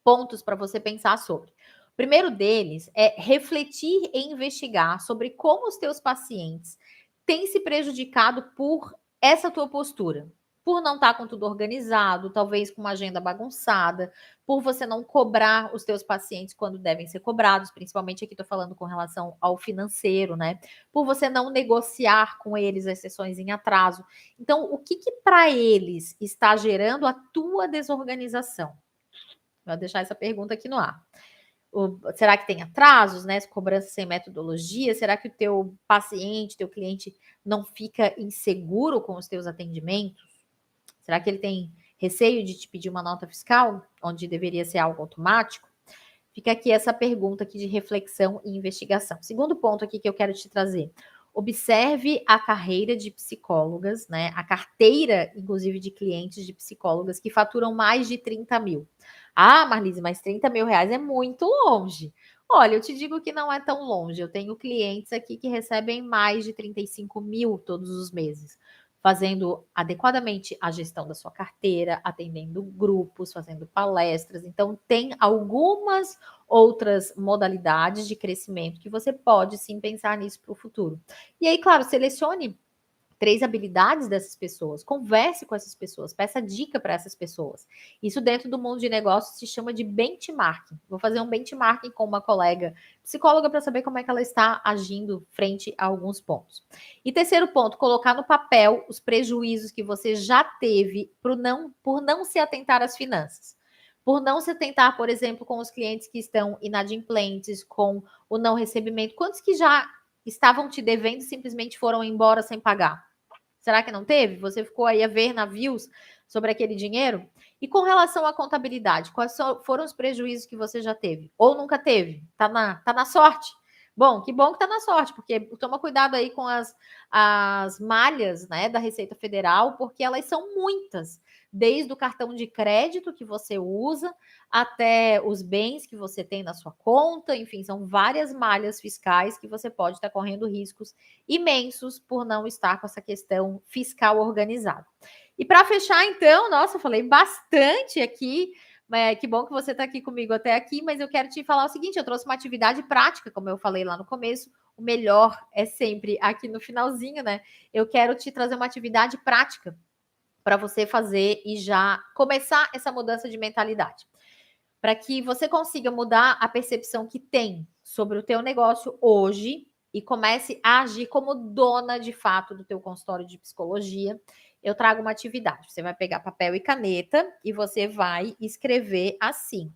pontos para você pensar sobre. O primeiro deles é refletir e investigar sobre como os teus pacientes têm se prejudicado por essa tua postura. Por não estar com tudo organizado, talvez com uma agenda bagunçada, por você não cobrar os teus pacientes quando devem ser cobrados, principalmente aqui estou falando com relação ao financeiro, né? Por você não negociar com eles as sessões em atraso. Então, o que para eles está gerando a tua desorganização? Vou deixar essa pergunta aqui no ar. Será que tem atrasos, né? Cobrança sem metodologia? Será que o teu paciente, teu cliente não fica inseguro com os teus atendimentos? Será que ele tem receio de te pedir uma nota fiscal, onde deveria ser algo automático? Fica aqui essa pergunta aqui de reflexão e investigação. Segundo ponto aqui que eu quero te trazer. Observe a carreira de psicólogas, né? A carteira, inclusive, de clientes de psicólogas que faturam mais de 30 mil. Ah, Marlise, mas 30 mil reais é muito longe. Olha, eu te digo que não é tão longe. Eu tenho clientes aqui que recebem mais de 35 mil todos os meses, fazendo adequadamente a gestão da sua carteira, atendendo grupos, fazendo palestras. Então, tem algumas outras modalidades de crescimento que você pode sim pensar nisso para o futuro. E aí, claro, selecione 3 habilidades dessas pessoas, converse com essas pessoas, peça dica para essas pessoas. Isso dentro do mundo de negócios se chama de benchmarking. Vou fazer um benchmarking com uma colega psicóloga para saber como é que ela está agindo frente a alguns pontos. E terceiro ponto, colocar no papel os prejuízos que você já teve por não se atentar às finanças. Por não se atentar, por exemplo, com os clientes que estão inadimplentes, com o não recebimento. Quantos que já estavam te devendo e simplesmente foram embora sem pagar? Será que não teve? Você ficou aí a ver navios sobre aquele dinheiro? E com relação à contabilidade, quais foram os prejuízos que você já teve? Ou nunca teve? Tá na sorte? Bom, que bom que tá na sorte, porque toma cuidado aí com as malhas, né, da Receita Federal, porque elas são muitas. desde o cartão de crédito que você usa até os bens que você tem na sua conta, enfim, são várias malhas fiscais que você pode estar correndo riscos imensos por não estar com essa questão fiscal organizada. E para fechar, então, nossa, eu falei bastante aqui. Que bom que você está aqui comigo até aqui, mas eu quero te falar o seguinte: eu trouxe uma atividade prática, como eu falei lá no começo. O melhor é sempre aqui no finalzinho, né? Eu quero te trazer uma atividade prática para você fazer e já começar essa mudança de mentalidade. Para que você consiga mudar a percepção que tem sobre o teu negócio hoje e comece a agir como dona de fato do teu consultório de psicologia, eu trago uma atividade. Você vai pegar papel e caneta e você vai escrever assim.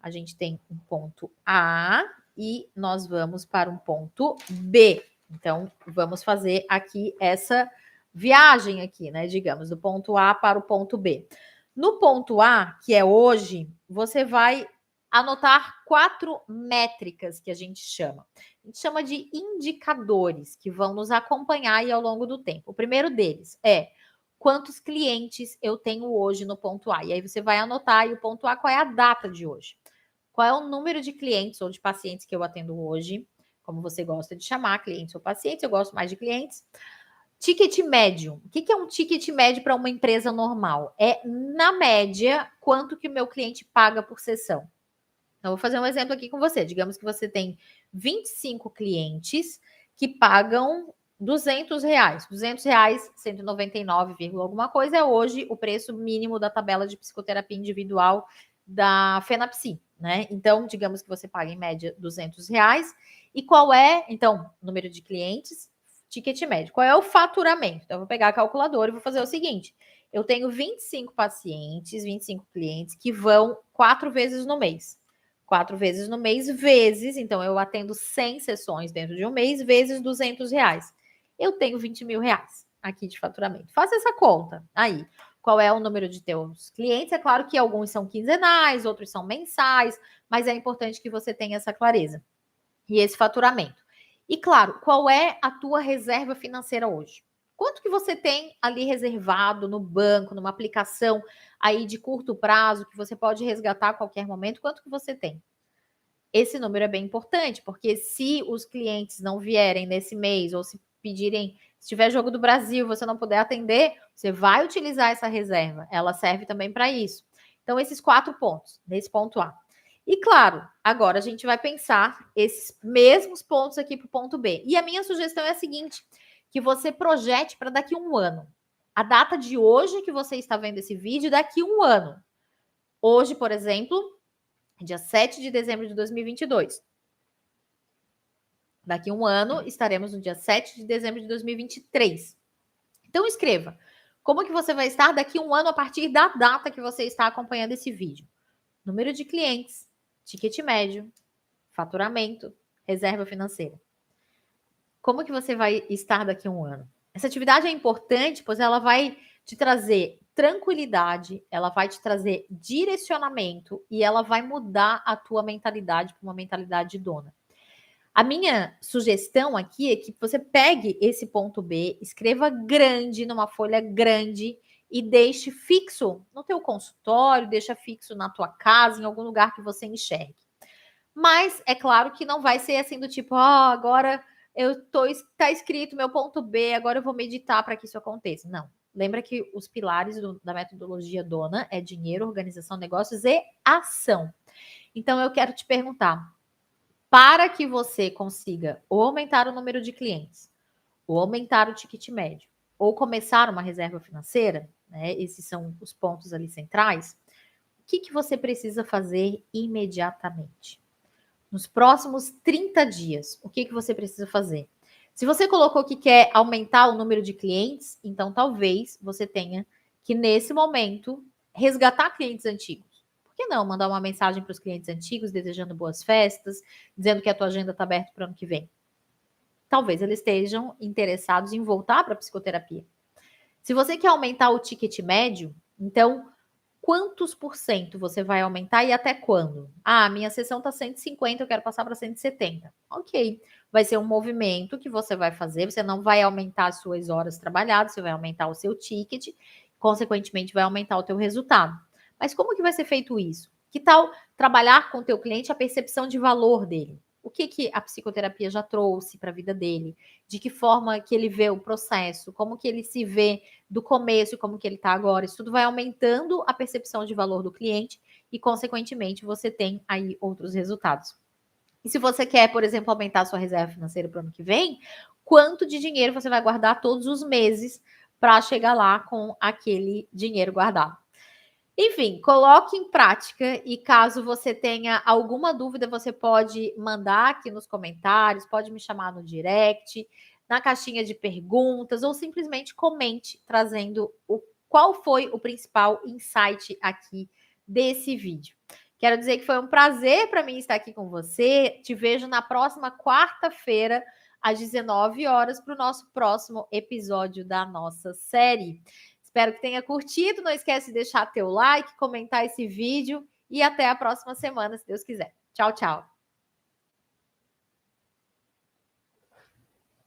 A gente tem um ponto A e nós vamos para um ponto B. Então, vamos fazer aqui essa viagem aqui, né? Digamos, do ponto A para o ponto B. No ponto A, que é hoje, você vai anotar 4 métricas que a gente chama. A gente chama de indicadores que vão nos acompanhar aí ao longo do tempo. O primeiro deles é quantos clientes eu tenho hoje no ponto A. E aí você vai anotar aí o ponto A, qual é a data de hoje. Qual é o número de clientes ou de pacientes que eu atendo hoje, como você gosta de chamar, clientes ou pacientes, eu gosto mais de clientes. Ticket médio. O que é um ticket médio para uma empresa normal? É, na média, quanto que o meu cliente paga por sessão. Então, vou fazer um exemplo aqui com você. Digamos que você tem 25 clientes que pagam R$200. R$200, 199, alguma coisa, é hoje o preço mínimo da tabela de psicoterapia individual da Fenapsi, né? Então, digamos que você paga em média R$200. E qual é, então, número de clientes, ticket médio. Qual é o faturamento? Então, eu vou pegar a calculadora e vou fazer o seguinte. Eu tenho 25 pacientes, 25 clientes que vão 4 vezes no mês. 4 vezes no mês, vezes, então eu atendo 100 sessões dentro de um mês, vezes R$200. Eu tenho R$20.000 aqui de faturamento. Faça essa conta aí. Qual é o número de teus clientes? É claro que alguns são quinzenais, outros são mensais, mas é importante que você tenha essa clareza e esse faturamento. E claro, qual é a tua reserva financeira hoje? Quanto que você tem ali reservado no banco, numa aplicação aí de curto prazo, que você pode resgatar a qualquer momento? Quanto que você tem? Esse número é bem importante, porque se os clientes não vierem nesse mês, ou se pedirem, se tiver jogo do Brasil, você não puder atender, você vai utilizar essa reserva. Ela serve também para isso. Então, esses 4 pontos, nesse ponto A. E claro, agora a gente vai pensar esses mesmos pontos aqui para o ponto B. E a minha sugestão é a seguinte: que você projete para daqui a um ano. A data de hoje que você está vendo esse vídeo, daqui a um ano. Hoje, por exemplo, dia 7 de dezembro de 2022. Daqui a um ano, estaremos no dia 7 de dezembro de 2023. Então, escreva. Como que você vai estar daqui a um ano a partir da data que você está acompanhando esse vídeo? Número de clientes, ticket médio, faturamento, reserva financeira. Como que você vai estar daqui a um ano? Essa atividade é importante, pois ela vai te trazer tranquilidade, ela vai te trazer direcionamento e ela vai mudar a tua mentalidade para uma mentalidade de dona. A minha sugestão aqui é que você pegue esse ponto B, escreva grande, numa folha grande, e deixe fixo no teu consultório, deixa fixo na tua casa, em algum lugar que você enxergue. Mas é claro que não vai ser assim do tipo, agora tá escrito meu ponto B, agora eu vou meditar para que isso aconteça. Não. Lembra que os pilares da metodologia dona é dinheiro, organização, negócios e ação. Então eu quero te perguntar, para que você consiga ou aumentar o número de clientes, ou aumentar o ticket médio, ou começar uma reserva financeira, né? Esses são os pontos ali centrais. O que você precisa fazer imediatamente? Nos próximos 30 dias, o que você precisa fazer? Se você colocou que quer aumentar o número de clientes, então talvez você tenha que, nesse momento, resgatar clientes antigos. Por que não mandar uma mensagem para os clientes antigos, desejando boas festas, dizendo que a tua agenda está aberta para o ano que vem? Talvez eles estejam interessados em voltar para a psicoterapia. Se você quer aumentar o ticket médio, então quantos por cento você vai aumentar e até quando? Minha sessão está 150, eu quero passar para 170. Ok, vai ser um movimento que você vai fazer, você não vai aumentar as suas horas trabalhadas, você vai aumentar o seu ticket. consequentemente vai aumentar o teu resultado. Mas como que vai ser feito isso? Que tal trabalhar com o teu cliente a percepção de valor dele? O que a psicoterapia já trouxe para a vida dele? De que forma que ele vê o processo? Como que ele se vê do começo e como que ele está agora? Isso tudo vai aumentando a percepção de valor do cliente e, consequentemente, você tem aí outros resultados. E se você quer, por exemplo, aumentar a sua reserva financeira para o ano que vem, quanto de dinheiro você vai guardar todos os meses para chegar lá com aquele dinheiro guardado? Enfim, coloque em prática e caso você tenha alguma dúvida, você pode mandar aqui nos comentários, pode me chamar no direct, na caixinha de perguntas ou simplesmente comente trazendo qual foi o principal insight aqui desse vídeo. Quero dizer que foi um prazer para mim estar aqui com você. Te vejo na próxima quarta-feira, às 19 horas, para o nosso próximo episódio da nossa série. Espero que tenha curtido. Não esquece de deixar teu like, comentar esse vídeo e até a próxima semana, se Deus quiser. Tchau, tchau.